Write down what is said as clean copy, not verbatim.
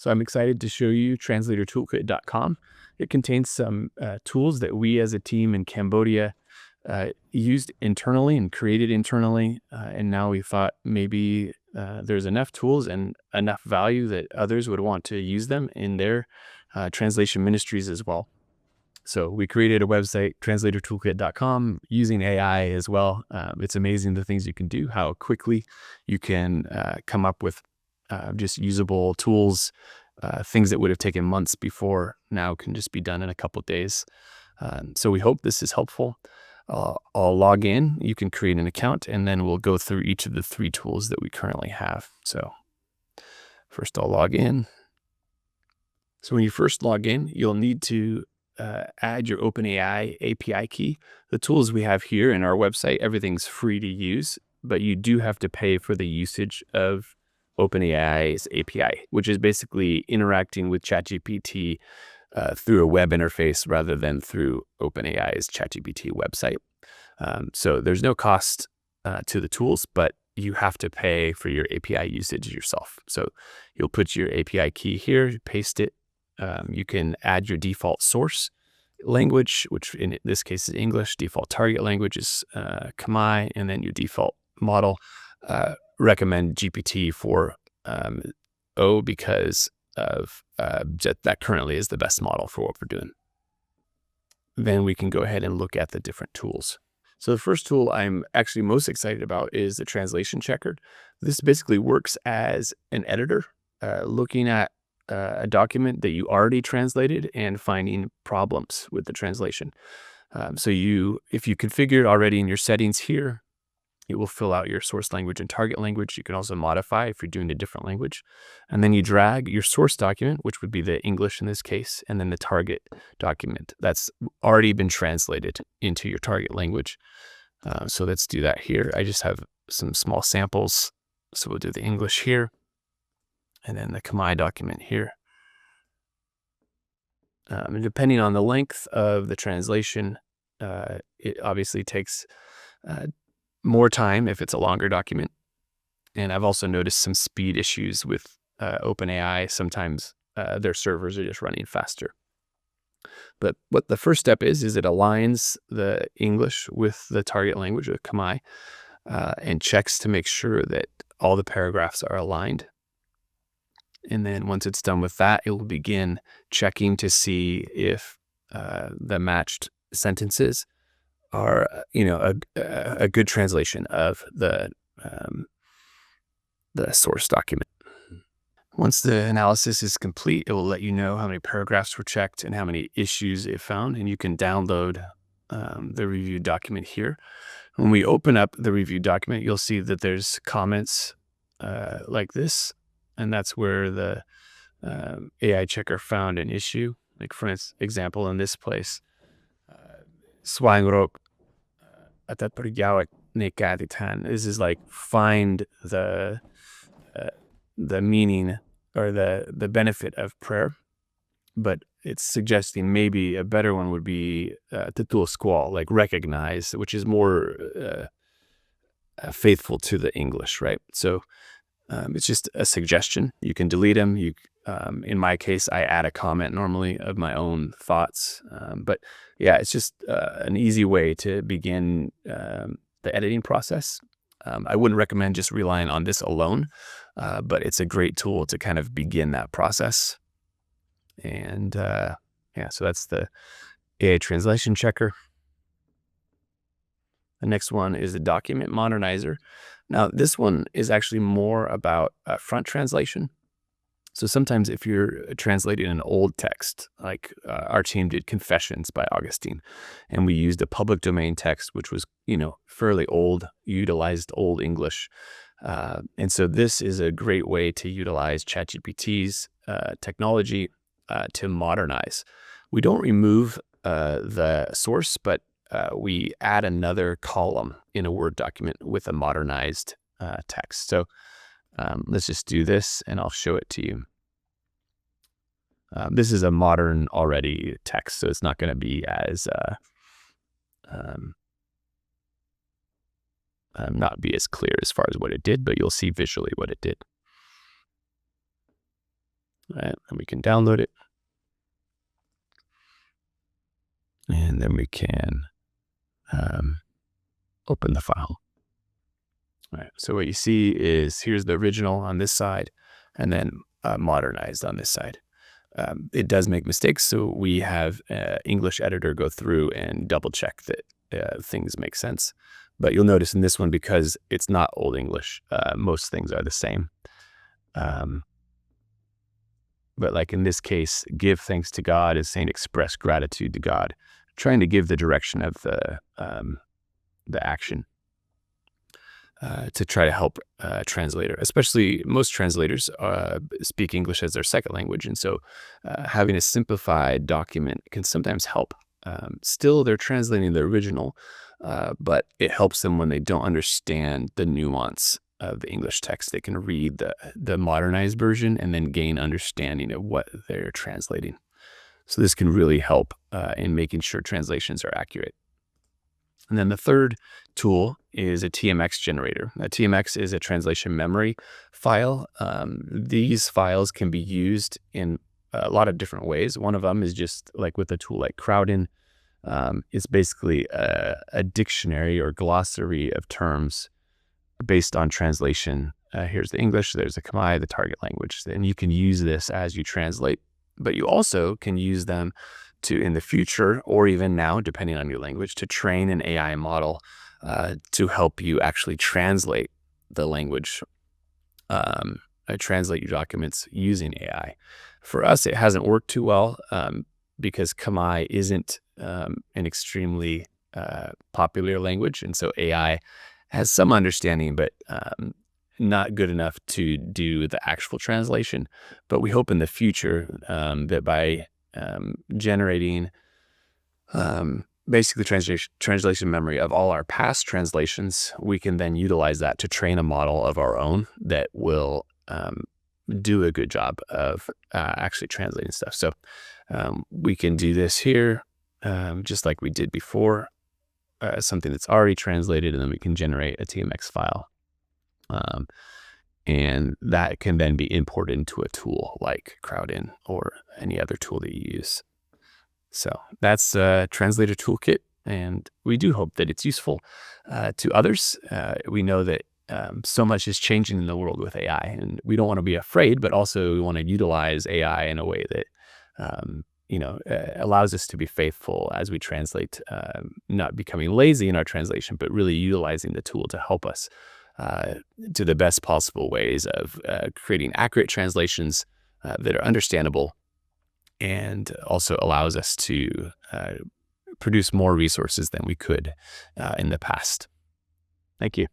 So I'm excited to show you translatortoolkit.com. It contains some tools that we as a team in Cambodia used internally and created internally. And now we thought maybe there's enough tools and enough value that others would want to use them in their translation ministries as well. So we created a website, translatortoolkit.com, using AI as well. It's amazing the things you can do, how quickly you can come up with just usable tools, things that would have taken months before now can just be done in a couple of days. So we hope this is helpful. I'll log in. You can create an account, and then we'll go through each of the 3 tools that we currently have. So first I'll log in. So when you first log in, you'll need to add your OpenAI API key. The tools we have here in our website, everything's free to use, but you do have to pay for the usage of OpenAI's API, which is basically interacting with ChatGPT through a web interface rather than through OpenAI's ChatGPT website. So there's no cost to the tools, but you have to pay for your API usage yourself. So you'll put your API key here, paste it. You can add your default source language, which in this case is English. Default target language is Khmer, and then your default model. Recommend GPT 4.0 because of that currently is the best model for what we're doing. Then we can go ahead and look at the different tools. So the first tool I'm actually most excited about is the translation checker. This basically works as an editor, looking at a document that you already translated and finding problems with the translation. So if you configure it already in your settings here, it will fill out your source language and target language. You can also modify if you're doing a different language. And then you drag your source document, which would be the English in this case, and then the target document that's already been translated into your target language. So let's do that here. I just have some small samples. So we'll do the English here, and then the Khmer document here. And depending on the length of the translation, it obviously takes more time if it's a longer document. And I've also noticed some speed issues with OpenAI. Sometimes their servers are just running faster. But what the first step is it aligns the English with the target language of Khmer and checks to make sure that all the paragraphs are aligned. And then once it's done with that, it will begin checking to see if the matched sentences are, a good translation of the source document. Once the analysis is complete, it will let you know how many paragraphs were checked and how many issues it found, and you can download the review document here. When we open up the review document, you'll see that there's comments like this, and that's where the AI checker found an issue. Like for example, in this place, Swangrok atat perjawat nekaditan. This is like find the meaning or the benefit of prayer, but it's suggesting maybe a better one would be tetul squall, like recognize, which is more faithful to the English, right? So it's just a suggestion. You can delete them. In my case, I add a comment normally of my own thoughts. But yeah, it's just an easy way to begin the editing process. I wouldn't recommend just relying on this alone, but it's a great tool to kind of begin that process. And so that's the AI translation checker. The next one is the Document Modernizer. Now, this one is actually more about front translation. So sometimes if you're translating an old text, like our team did Confessions by Augustine, and we used a public domain text, which was, fairly old, utilized Old English. And so this is a great way to utilize ChatGPT's technology to modernize. We don't remove the source, but we add another column in a Word document with a modernized text. So let's just do this and I'll show it to you. This is a modern already text, so it's not going to be as not be as clear as far as what it did, but you'll see visually what it did. right? And we can download it. And then we can open the file. All right, so what you see is here's the original on this side, and then modernized on this side. It does make mistakes, so we have English editor go through and double check that things make sense. But you'll notice in this one, because it's not Old English, most things are the same. But like in this case, give thanks to God is saying express gratitude to God, trying to give the direction of the action. To try to help translator, especially most translators speak English as their second language. And so having a simplified document can sometimes help. Still, they're translating the original, but it helps them when they don't understand the nuance of the English text. They can read the modernized version and then gain understanding of what they're translating. So this can really help in making sure translations are accurate. And then the third tool is a TMX generator. A TMX is a translation memory file. These files can be used in a lot of different ways. One of them is just like with a tool like Crowdin. It's basically a dictionary or glossary of terms based on translation. Here's the English, there's the Khmer, the target language. And you can use this as you translate, but you also can use them to, in the future, or even now, depending on your language, to train an AI model to help you actually translate the language, translate your documents using AI. For us, it hasn't worked too well because Khmer isn't an extremely popular language. And so AI has some understanding, but not good enough to do the actual translation. But we hope in the future that by generating basically translation memory of all our past translations, we can then utilize that to train a model of our own that will do a good job of actually translating stuff. So we can do this here just like we did before, something that's already translated, and then we can generate a TMX file. And that can then be imported into a tool like Crowdin or any other tool that you use. So that's a translator toolkit, and we do hope that it's useful to others. We know that so much is changing in the world with AI, and we don't want to be afraid, but also we want to utilize AI in a way that allows us to be faithful as we translate, not becoming lazy in our translation, but really utilizing the tool to help us to the best possible ways of creating accurate translations that are understandable, and also allows us to produce more resources than we could in the past. Thank you.